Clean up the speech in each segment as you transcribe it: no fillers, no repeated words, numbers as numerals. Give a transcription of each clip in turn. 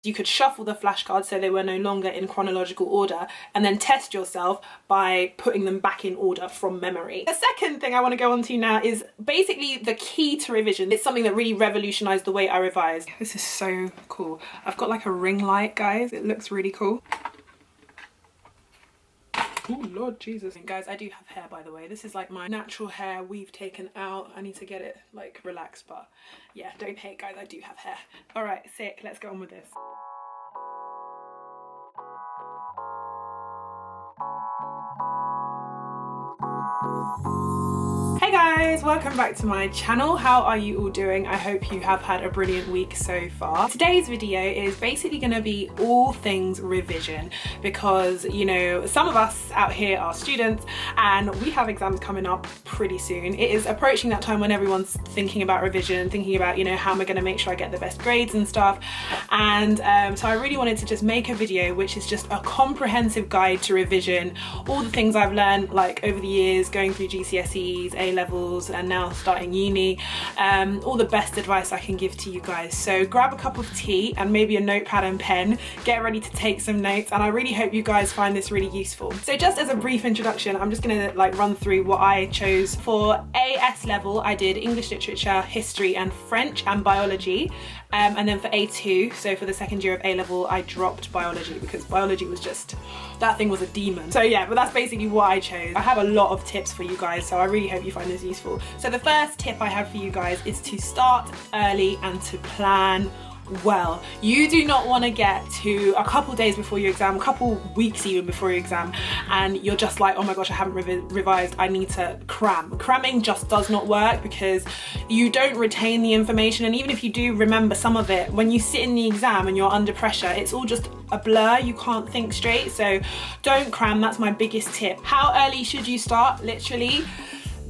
You could shuffle the flashcards so they were no longer in chronological order, and then test yourself by putting them back in order from memory. The second thing I want to go on to now is basically the key to revision. It's something that really revolutionized the way I revise. This is so cool. I've got like a ring light, guys. It looks really cool. Oh Lord Jesus. Guys, I do have hair, by the way. This is like my natural hair we've taken out. I need to get it like relaxed, but yeah, don't hate, guys, I do have hair. All right, sick, let's go on with this. Hey guys, welcome back to my channel. How are you all doing? I hope you have had a brilliant week so far. Today's video is basically going to be all things revision because, you know, some of us out here are students and we have exams coming up pretty soon. It is approaching that time when everyone's thinking about revision, thinking about, you know, how am I going to make sure I get the best grades and stuff. And so I really wanted to just make a video which is just a comprehensive guide to revision, all the things I've learned like over the years going through GCSEs, A-levels and now starting uni, all the best advice I can give to you guys. So grab a cup of tea and maybe a notepad and pen, get ready to take some notes, and I really hope you guys find this really useful. So just as a brief introduction, I'm just gonna like run through what I chose. For AS level I did English literature, history and French and biology, and then for A2, so for the second year of A-level, I dropped biology because biology was just, that thing was a demon. So yeah, but that's basically what I chose. I have a lot of tips for you guys, so I really hope you find this useful. So the first tip I have for you guys is to start early and to plan well. You do not want to get to a couple days before your exam, a couple weeks even before your exam, and you're just like, oh my gosh, I haven't revised, I need to cram. Cramming just does not work because you don't retain the information, and even if you do remember some of it, when you sit in the exam and you're under pressure, it's all just a blur, you can't think straight. So don't cram, that's my biggest tip. How early should you start? Literally,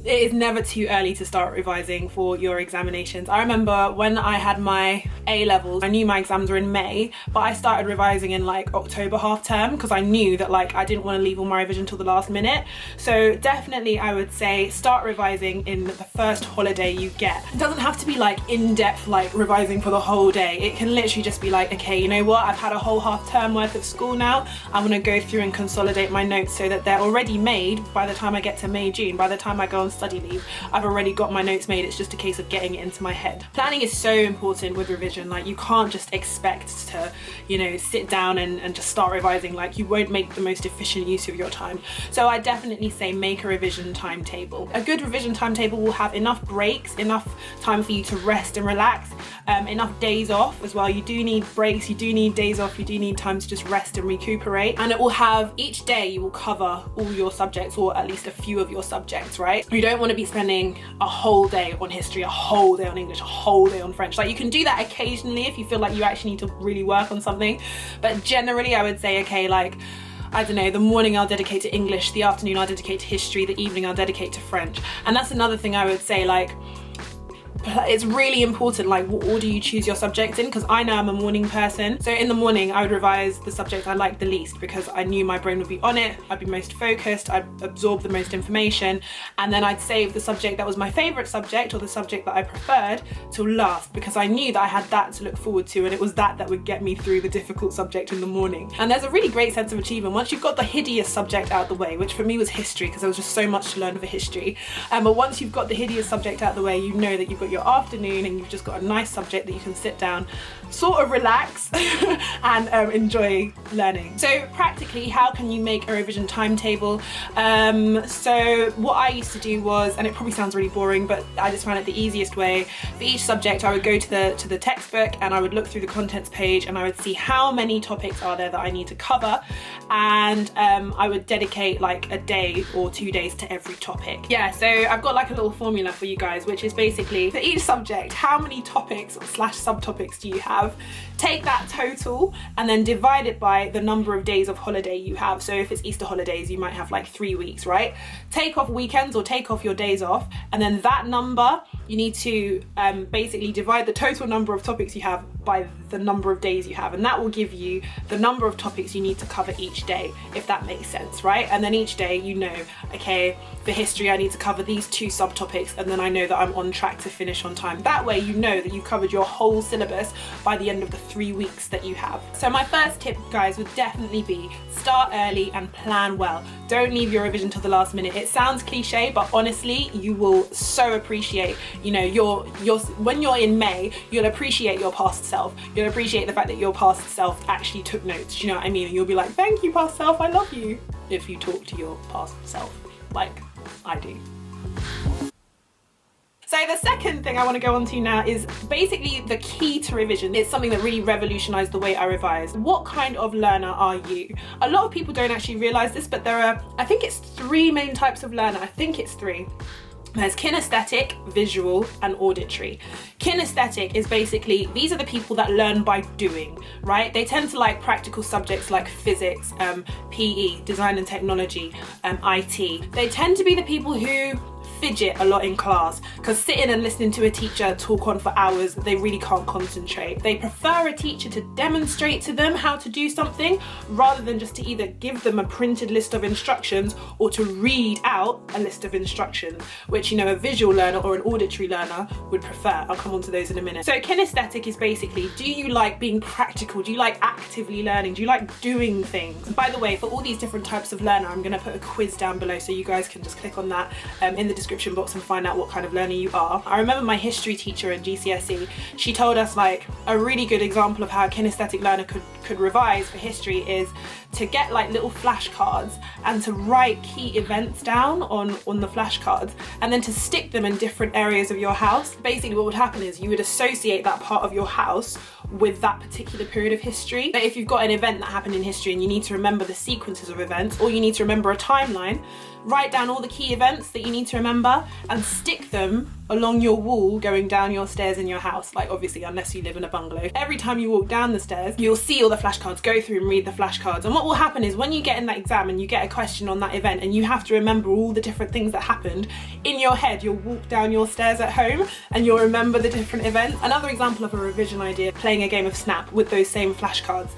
it is never too early to start revising for your examinations. I remember when I had my A-levels, I knew my exams were in May, but I started revising in like October half term because I knew that like I didn't want to leave all my revision till the last minute. So definitely I would say start revising in the first holiday you get. It doesn't have to be like in-depth like revising for the whole day. It can literally just be like, okay, you know what, I've had a whole half term worth of school now. I'm gonna go through and consolidate my notes so that they're already made by the time I get to May, June. By the time I go on study leave, I've already got my notes made. It's just a case of getting it into my head. Planning is so important with revision. Like you can't just expect to, you know, sit down and just start revising. Like you won't make the most efficient use of your time. So I definitely say make a revision timetable. A good revision timetable will have enough breaks, enough time for you to rest and relax, enough days off as well. You do need breaks, you do need days off, you do need time to just rest and recuperate. And it will have, each day you will cover all your subjects, or at least a few of your subjects, right? You don't want to be spending a whole day on history, a whole day on English, a whole day on French. Like you can do that occasionally if you feel like you actually need to really work on something, but generally I would say, okay, like I don't know, the morning I'll dedicate to English, the afternoon I'll dedicate to history, the evening I'll dedicate to French. And that's another thing I would say, like it's really important like what order you choose your subjects in, because I know I'm a morning person. So in the morning I would revise the subject I liked the least because I knew my brain would be on it, I'd be most focused, I'd absorb the most information, and then I'd save the subject that was my favourite subject or the subject that I preferred till last because I knew that I had that to look forward to, and it was that would get me through the difficult subject in the morning. And there's a really great sense of achievement once you've got the hideous subject out the way, which for me was history because there was just so much to learn for history. But once you've got the hideous subject out the way, you know that you've got your afternoon and you've just got a nice subject that you can sit down, sort of relax and enjoy learning. So practically, how can you make a revision timetable? So what I used to do was, and it probably sounds really boring, but I just found it the easiest way. For each subject I would go to the textbook and I would look through the contents page and I would see how many topics are there that I need to cover, and I would dedicate like a day or 2 days to every topic. Yeah, so I've got like a little formula for you guys, which is basically for each subject, how many topics / subtopics do you have? Take that total and then divide it by the number of days of holiday you have. So if it's Easter holidays, you might have like 3 weeks, right? Take off weekends or take off your days off, and then that number, you need to basically divide the total number of topics you have by the number of days you have, and that will give you the number of topics you need to cover each day, if that makes sense, right? And then each day you know, okay, for history I need to cover these 2 subtopics, and then I know that I'm on track to finish on time. That way you know that you covered your whole syllabus by the end of the 3 weeks that you have. So my first tip, guys, would definitely be start early and plan well. Don't leave your revision till the last minute. It sounds cliche, but honestly, you will so appreciate, you know, when you're in May, you'll appreciate your past self. You'll appreciate the fact that your past self actually took notes. Do you know what I mean? And you'll be like, thank you, past self, I love you. If you talk to your past self, like I do. So the second thing I want to go on to now is basically the key to revision. It's something that really revolutionized the way I revise. What kind of learner are you? A lot of people don't actually realize this, but there are, I think it's 3 main types of learner. I think it's 3. There's kinesthetic, visual, and auditory. Kinesthetic is basically, these are the people that learn by doing, right? They tend to like practical subjects like physics, PE, design and technology, IT. They tend to be the people who fidget a lot in class, because sitting and listening to a teacher talk on for hours, they really can't concentrate. They prefer a teacher to demonstrate to them how to do something, rather than just to either give them a printed list of instructions or to read out a list of instructions, which, you know, a visual learner or an auditory learner would prefer. I'll come on to those in a minute. So kinesthetic is basically, do you like being practical? Do you like actively learning? Do you like doing things? By the way, for all these different types of learner, I'm going to put a quiz down below so you guys can just click on that in the description box and find out what kind of learner you are. I remember my history teacher in GCSE, she told us like a really good example of how a kinesthetic learner could revise for history is to get like little flashcards and to write key events down on the flashcards, and then to stick them in different areas of your house. Basically what would happen is you would associate that part of your house with that particular period of history. But if you've got an event that happened in history and you need to remember the sequences of events, or you need to remember a timeline, write down all the key events that you need to remember and stick them along your wall going down your stairs in your house. Like obviously, unless you live in a bungalow. Every time you walk down the stairs, you'll see all the flashcards, go through and read the flashcards. And what will happen is when you get in that exam and you get a question on that event and you have to remember all the different things that happened, in your head, you'll walk down your stairs at home and you'll remember the different events. Another example of a revision idea, playing a game of Snap with those same flashcards.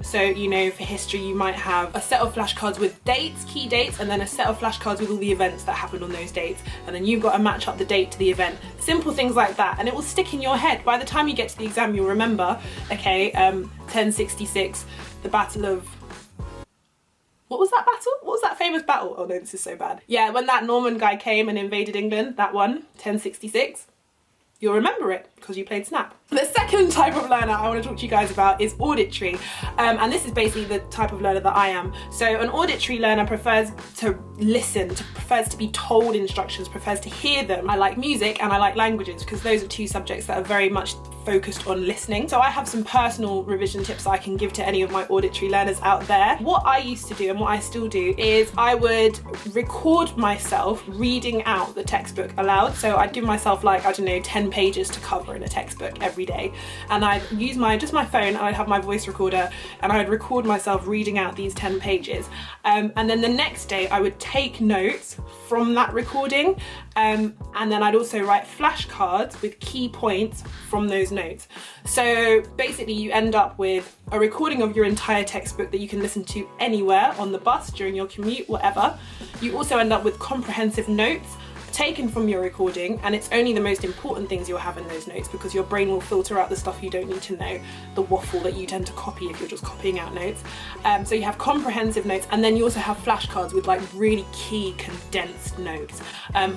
So, you know, for history, you might have a set of flashcards with dates, key dates, and then a set of flashcards with all the events that happened on those dates. And then you've got to match up the date to the event. Simple things like that. And it will stick in your head. By the time you get to the exam, you'll remember, okay, 1066, the Battle of... What was that battle? What was that famous battle? Oh no, this is so bad. Yeah, when that Norman guy came and invaded England, that one, 1066. You'll remember it because you played Snap. The second type of learner I want to talk to you guys about is auditory. And this is basically the type of learner that I am. So an auditory learner prefers to listen, prefers to be told instructions, prefers to hear them. I like music and I like languages because those are 2 subjects that are very much focused on listening. So I have some personal revision tips I can give to any of my auditory learners out there. What I used to do and what I still do is I would record myself reading out the textbook aloud. So I'd give myself like, I don't know, 10 pages to cover in a textbook every day. And I'd use just my phone and I'd have my voice recorder and I'd record myself reading out these 10 pages. And then the next day I would take notes from that recording. And then I'd also write flashcards with key points from those notes. So basically you end up with a recording of your entire textbook that you can listen to anywhere, on the bus, during your commute, whatever. You also end up with comprehensive notes taken from your recording, and it's only the most important things you'll have in those notes because your brain will filter out the stuff you don't need to know, the waffle that you tend to copy if you're just copying out notes. So you have comprehensive notes, and then you also have flashcards with like really key condensed notes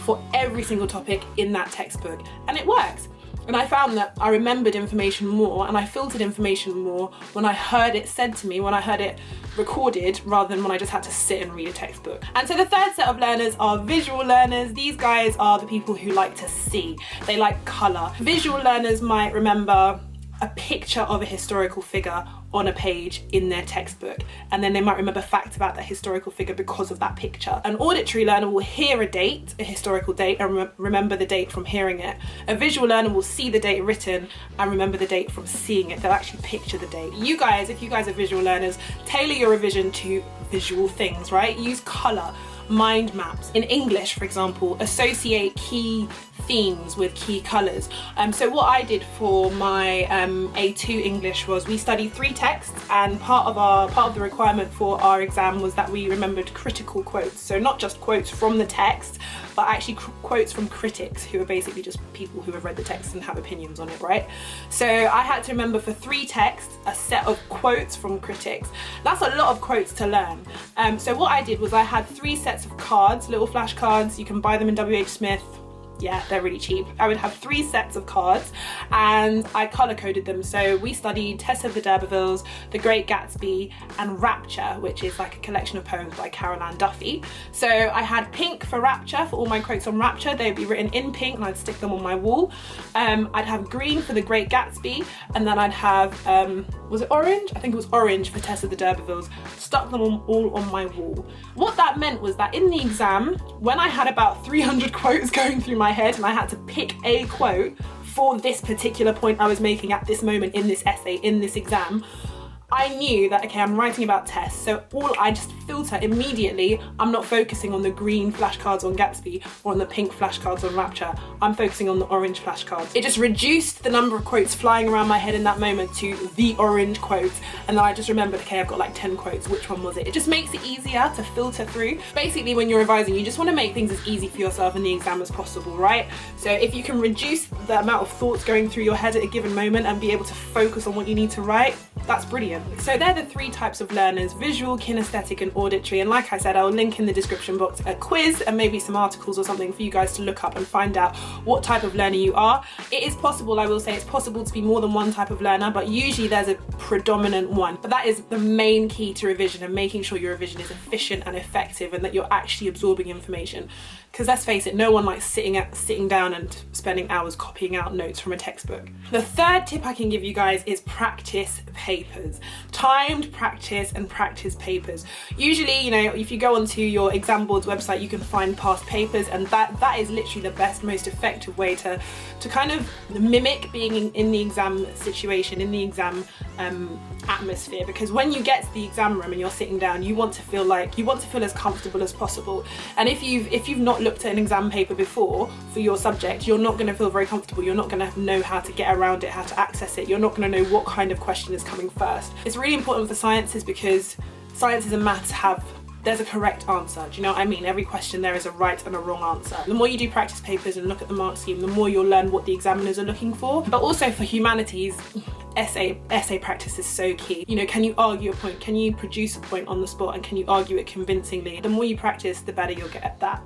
for every single topic in that textbook, and it works. And I found that I remembered information more and I filtered information more when I heard it said to me, when I heard it recorded, rather than when I just had to sit and read a textbook. And so the third set of learners are visual learners. These guys are the people who like to see. They like colour. Visual learners might remember a picture of a historical figure on a page in their textbook, and then they might remember facts about that historical figure because of that picture. An auditory learner will hear a date, a historical date, and remember the date from hearing it. A visual learner will see the date written and remember the date from seeing it. They'll actually picture the date. You guys, if you guys are visual learners, tailor your revision to visual things, right? Use colour, mind maps. In English, for example, associate key themes with key colours. So what I did for my A2 English was we studied 3 texts, and part of the requirement for our exam was that we remembered critical quotes. So not just quotes from the text, but actually quotes from critics, who are basically just people who have read the text and have opinions on it, right? So I had to remember for 3 texts a set of quotes from critics. That's a lot of quotes to learn. So what I did was I had 3 sets of cards, little flashcards. You can buy them in WH Smith. Yeah, they're really cheap. I would have 3 sets of cards and I colour coded them. So we studied Tess of the D'Urbervilles, The Great Gatsby and Rapture, which is like a collection of poems by Carol Ann Duffy. So I had pink for Rapture, for all my quotes on Rapture. They'd be written in pink and I'd stick them on my wall. I'd have green for The Great Gatsby, and then I'd have, was it orange? I think it was orange for Tess of the D'Urbervilles. Stuck them all on my wall. What that meant was that in the exam, when I had about 300 quotes going through my head and I had to pick a quote for this particular point I was making at this moment in this essay, in this exam, I knew that, okay, I'm writing about Tess, so I just filter immediately. I'm not focusing on the green flashcards on Gatsby or on the pink flashcards on Rapture. I'm focusing on the orange flashcards. It just reduced the number of quotes flying around my head in that moment to the orange quotes, and then I just remembered, okay, I've got like 10 quotes, which one was it? It just makes it easier to filter through. Basically, when you're revising, you just want to make things as easy for yourself in the exam as possible, right? So if you can reduce the amount of thoughts going through your head at a given moment and be able to focus on what you need to write, that's brilliant. So they're the 3 types of learners: visual, kinesthetic and auditory. And like I said, I'll link in the description box a quiz and maybe some articles or something for you guys to look up and find out what type of learner you are. It is possible, I will say, it's possible to be more than one type of learner, but usually there's a predominant one. But that is the main key to revision, and making sure your revision is efficient and effective and that you're actually absorbing information. Because let's face it, no one likes sitting down and spending hours copying out notes from a textbook. The 3rd tip I can give you guys is practice papers. Timed practice and practice papers. Usually, you know, if you go onto your exam board's website, you can find past papers, and that is literally the best, most effective way to kind of mimic being in the exam situation, in the exam atmosphere. Because when you get to the exam room and you're sitting down, you want to feel as comfortable as possible. And if you've not looked at an exam paper before for your subject, you're not going to feel very comfortable. You're not going to know how to get around it, how to access it. You're not going to know what kind of question is coming first. It's really important for sciences because sciences and maths there's a correct answer. Do you know what I mean? Every question there is a right and a wrong answer. The more you do practice papers and look at the mark scheme, the more you'll learn what the examiners are looking for. But also for humanities, essay practice is so key. You know, can you argue a point? Can you produce a point on the spot, and can you argue it convincingly? The more you practice, the better you'll get at that.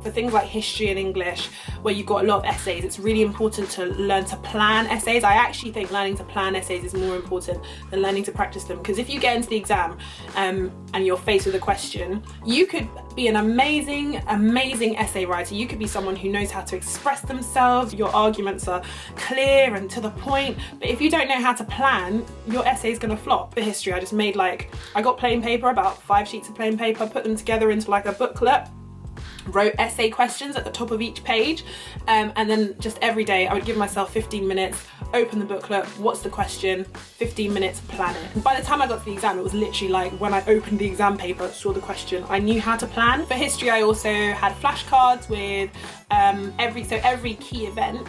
For things like history and English, where you've got a lot of essays, it's really important to learn to plan essays. I actually think learning to plan essays is more important than learning to practice them, because if you get into the exam and you're faced with a question, you could be an amazing essay writer. You could be someone who knows how to express themselves, your arguments are clear and to the point, but if you don't know how to plan, your essay is going to flop. For history, I just made I got plain paper, about 5 sheets of plain paper, put them together into like a booklet, wrote essay questions at the top of each page, and then just every day I would give myself 15 minutes, open the booklet, what's the question, 15 minutes, plan it. And by the time I got to the exam, it was literally like when I opened the exam paper, saw the question, I knew how to plan. For history, I also had flashcards with every key event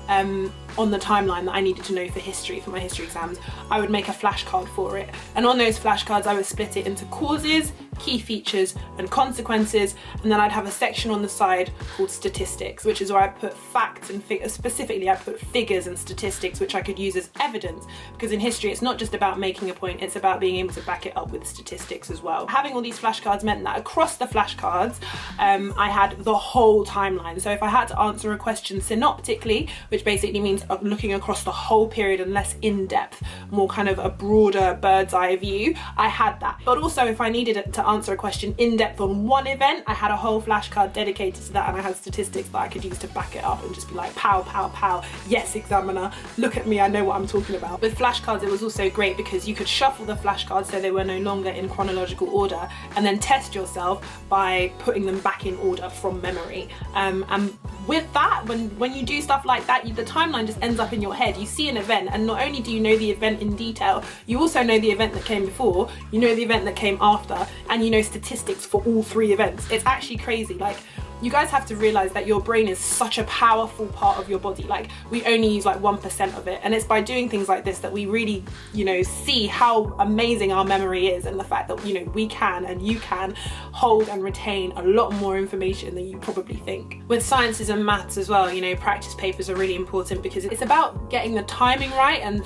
on the timeline that I needed to know for history, for my history exams. I would make a flashcard for it, and on those flashcards I would split it into causes, key features and consequences, and then I'd have a section on the side called statistics, which is where I put facts and specifically I put figures and statistics which I could use as evidence, because in history it's not just about making a point, it's about being able to back it up with statistics as well. Having all these flashcards meant that across the flashcards I had the whole timeline. So if I had to answer a question synoptically, which basically means looking across the whole period and less in-depth, more kind of a broader bird's eye view, I had that. But also if I needed to answer a question in-depth on one event, I had a whole flashcard dedicated to that, and I had statistics that I could use to back it up and just be like, pow, pow, pow, yes examiner, look at me, I know what I'm talking about. With flashcards it was also great because you could shuffle the flashcards so they were no longer in chronological order, and then test yourself by putting them back in order from memory. And with that, when you do stuff like that, the timeline just ends up in your head. You see an event, and not only do you know the event in detail, you also know the event that came before, you know the event that came after, and you know statistics for all 3 events. It's actually crazy. Like, you guys have to realize that your brain is such a powerful part of your body. Like, we only use like 1% of it, and it's by doing things like this that we really, you know, see how amazing our memory is, and the fact that, you know, we can and you can hold and retain a lot more information than you probably think. With sciences and maths as well, you know, practice papers are really important because it's about getting the timing right and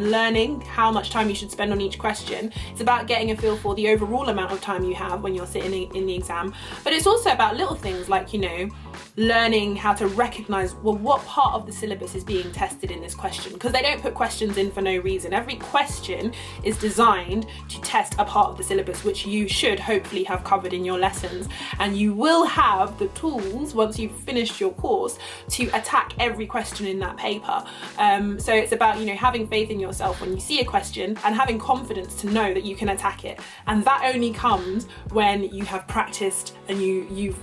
learning how much time you should spend on each question. It's about getting a feel for the overall amount of time you have when you're sitting in the exam, but it's also about little things like, you know, learning how to recognize, well, what part of the syllabus is being tested in this question, because they don't put questions in for no reason. Every question is designed to test a part of the syllabus which you should hopefully have covered in your lessons, and you will have the tools once you've finished your course to attack every question in that paper. So it's about, you know, having faith in yourself when you see a question and having confidence to know that you can attack it, and that only comes when you have practiced and you've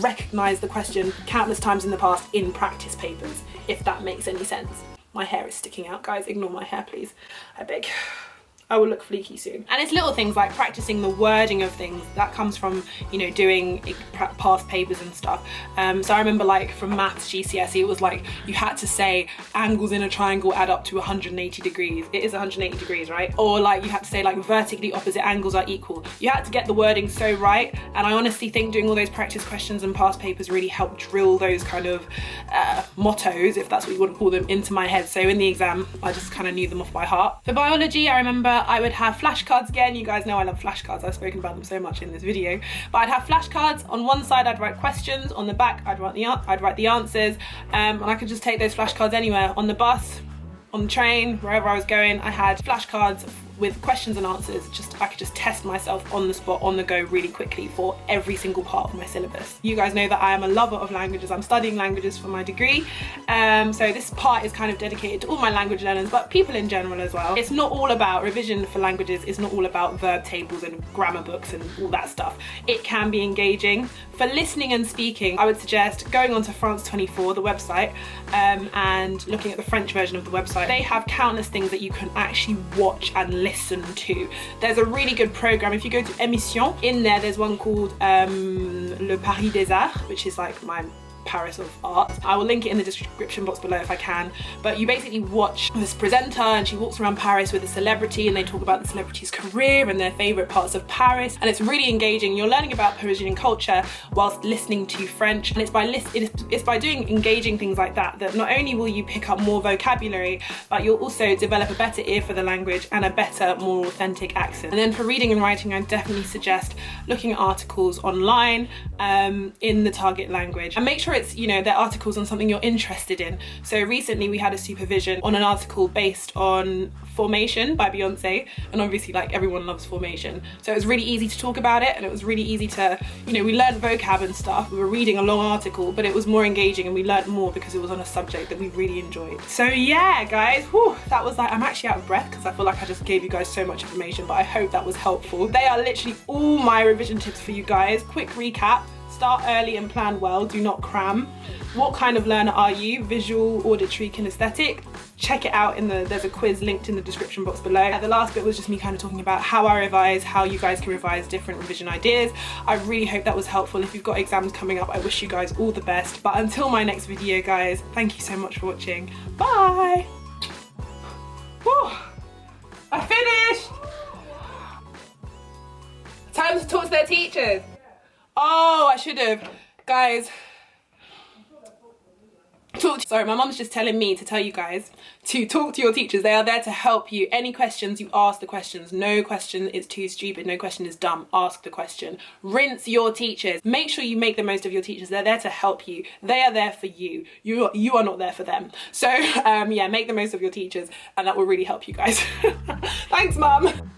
recognized the question countless times in the past in practice papers, if that makes any sense. My hair is sticking out, guys, ignore my hair please, I beg. I will look fleeky soon. And it's little things like practicing the wording of things that comes from, you know, doing past papers and stuff. So I remember, like, from maths GCSE, it was like you had to say angles in a triangle add up to 180 degrees. It is 180 degrees, right? Or like you had to say like vertically opposite angles are equal. You had to get the wording so right, and I honestly think doing all those practice questions and past papers really helped drill those kind of mottos, if that's what you want to call them, into my head. So in the exam, I just kind of knew them off by heart. For biology, I remember I would have flashcards again. You guys know I love flashcards. I've spoken about them so much in this video. But I'd have flashcards. On one side, I'd write questions. On the back, I'd write the answers. And I could just take those flashcards anywhere. On the bus, on the train, wherever I was going, I had flashcards with questions and answers. I could just test myself on the spot, on the go, really quickly for every single part of my syllabus. You guys know that I am a lover of languages. I'm studying languages for my degree. So this part is kind of dedicated to all my language learners, but people in general as well. It's not all about revision for languages. It's not all about verb tables and grammar books and all that stuff. It can be engaging. For listening and speaking, I would suggest going onto France 24, the website, and looking at the French version of the website. They have countless things that you can actually watch and listen to. There's a really good program. If you go to Émission, in there's one called Le Paris des Arts, which is like my Paris of art. I will link it in the description box below if I can, but you basically watch this presenter and she walks around Paris with a celebrity and they talk about the celebrity's career and their favourite parts of Paris, and it's really engaging. You're learning about Parisian culture whilst listening to French, and it's by doing engaging things like that that not only will you pick up more vocabulary, but you'll also develop a better ear for the language and a better, more authentic accent. And then for reading and writing, I definitely suggest looking at articles online in the target language, and make sure it's, you know, they're articles on something you're interested in. So recently we had a supervision on an article based on Formation by Beyonce, and obviously like everyone loves Formation, so it was really easy to talk about it, and it was really easy to, you know, we learned vocab and stuff. We were reading a long article, but it was more engaging and we learned more because it was on a subject that we really enjoyed. So yeah, guys, whew, that was like, I'm actually out of breath because I feel like I just gave you guys so much information, but I hope that was helpful. They are literally all my revision tips for you guys. Quick recap: start early and plan well, do not cram. What kind of learner are you? Visual, auditory, kinesthetic? Check it out there's a quiz linked in the description box below. The last bit was just me kind of talking about how I revise, how you guys can revise different revision ideas. I really hope that was helpful. If you've got exams coming up, I wish you guys all the best. But until my next video, guys, thank you so much for watching. Bye! Whew, I finished! Time to talk to their teachers. Oh, I should have. Guys, sorry, my mom's just telling me to tell you guys to talk to your teachers. They are there to help you. Any questions, you ask the questions. No question is too stupid. No question is dumb. Ask the question. Rinse your teachers. Make sure you make the most of your teachers. They're there to help you. They are there for you. You are not there for them. So yeah, make the most of your teachers, and that will really help you guys. Thanks, Mum.